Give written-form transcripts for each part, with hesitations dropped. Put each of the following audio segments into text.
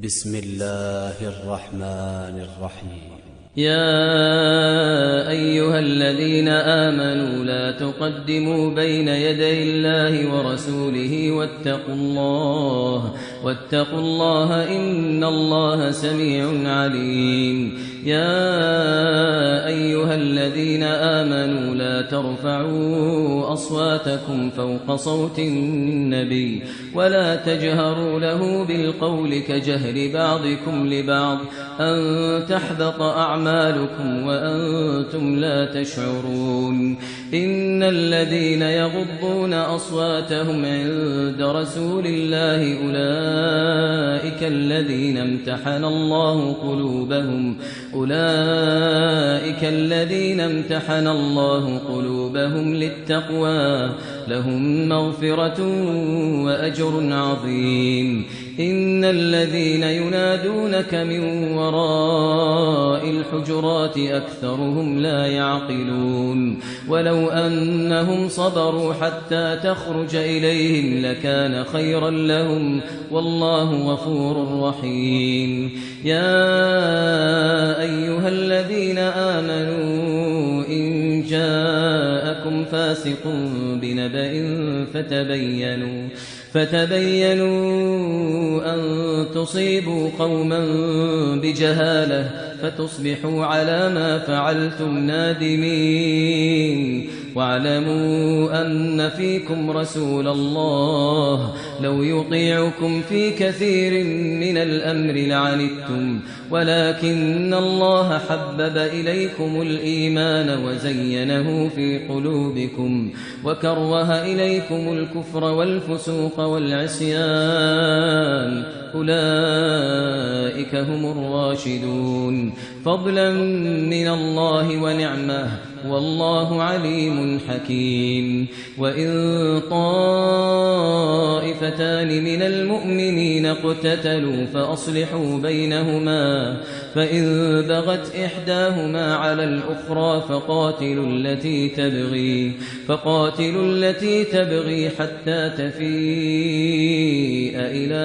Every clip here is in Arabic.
بسم الله الرحمن الرحيم. يا أيها الذين آمنوا لا تقدموا بين يدي الله ورسوله واتقوا الله إن الله سميع عليم. يا أيها الذين آمنوا لا ترفعوا أصواتكم فوق صوت النبي ولا تجهروا له بالقول كجهر بعضكم لبعض أن تحبط أعمالكم وأنتم لا تشعرون. إن الذين يغضون أصواتهم عند رسول الله أولئك الذين امتحن الله قلوبهم للتقوى لهم مغفرة وأجر عظيم. إن الذين ينادونك من وراء الحجرات أكثرهم لا يعقلون. ولو أنهم صبروا حتى تخرج إليهم لكان خيرا لهم والله غفور رحيم. يا أيها الذين آمنوا إن جاءكم فاسق بنبأ فتبينوا أن تصيبوا قوما بجهالة فتصبحوا على ما فعلتم نادمين. واعلموا أن فيكم رسول الله لو يطيعكم في كثير من الأمر لعنتم ولكن الله حبب إليكم الإيمان وزينه في قلوبكم وكره إليكم الكفر والفسوق والعصيان أولئك هم الراشدون فضلا من الله ونعمه والله عليم حكيم. وإن طائفتان من المؤمنين اقتتلوا فأصلحوا بينهما فإن بغت إحداهما على الأخرى فقاتلوا التي تبغي حتى تفيء إلى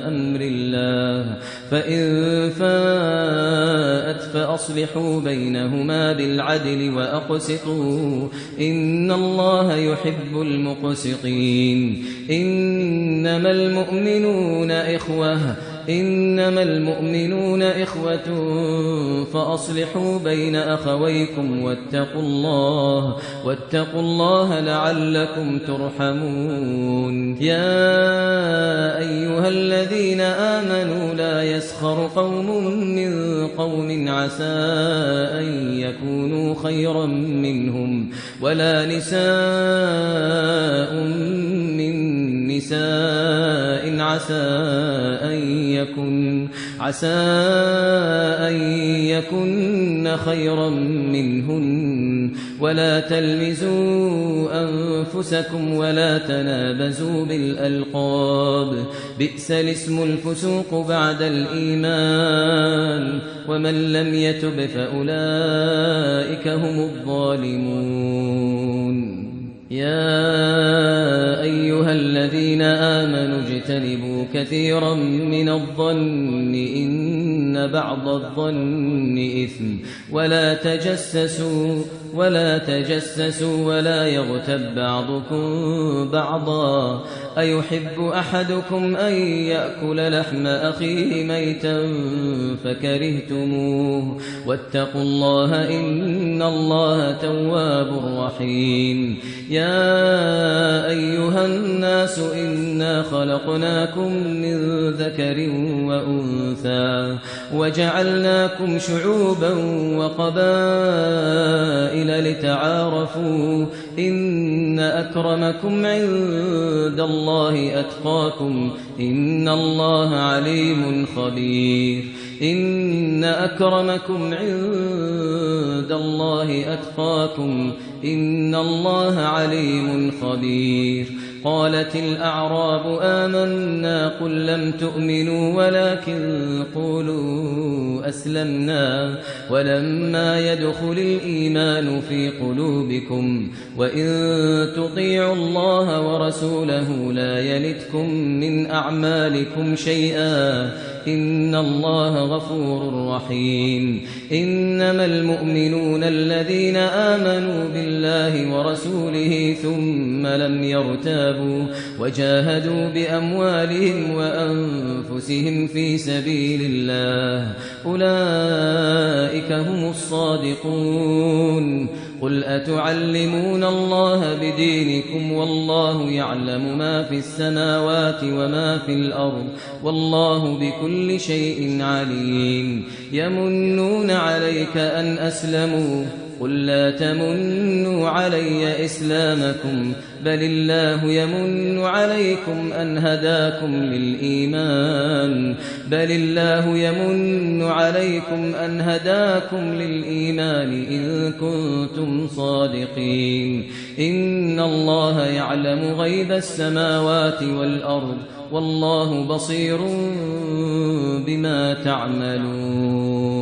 أمر الله فإن فاءت فأصلحوا بينهما بالعدل وأقسطوا إن الله يحب المقسطين. إنما المؤمنون إخوة فأصلحوا بين أخويكم واتقوا الله لعلكم ترحمون. يا أيها الذين آمنوا لا يسخر قوم من قوم عسى أن يكونوا خيرا منهم ولا نساء من نساء عسى أن يكن خيرا منهن ولا تلمزوا أنفسكم ولا تنابزوا بالألقاب بئس الاسم الفسوق بعد الإيمان ومن لم يتب فأولئك هم الظالمون. يا أيها الذين آمنوا اجتنبوا كثيرا من الظن إن بعض الظن إثم ولا تجسسوا ولا يغتب بعضكم بعضا أيحب أحدكم أن يأكل لحم أخيه ميتا فكرهتموه واتقوا الله إن الله تواب رحيم. يا أيها الناس إنا خلقناكم من ذكر وأنثى وجعلناكم شعوبا وقبائل لتعارفوا إن أكرمكم عند الله أتقاكم إن الله عليم خبير. إن أكرمكم عند الله أتقاكم إن الله عليم خبير. قالت الأعراب آمنا قل لم تؤمنوا ولكن قولوا أسلمنا ولما يدخل الإيمان في قلوبكم وإن تطيعوا الله ورسوله لا يلتكم من أعمالكم شيئا إن الله غفور رحيم إنما المؤمنون الذين آمنوا بالله ورسوله ثم لم يرتابوا وجاهدوا بأموالهم وأنفسهم في سبيل الله أولئك هم الصادقون قل أتعلمون الله بدينكم والله يعلم ما في السماوات وما في الأرض والله بكل شيء عليم يمنون عليك أن أسلموا قل لا تمنوا علي إسلامكم بل الله يمن عليكم أن هداكم للإيمان إن كنتم صادقين إن الله يعلم غيب السماوات والأرض والله بصير بما تعملون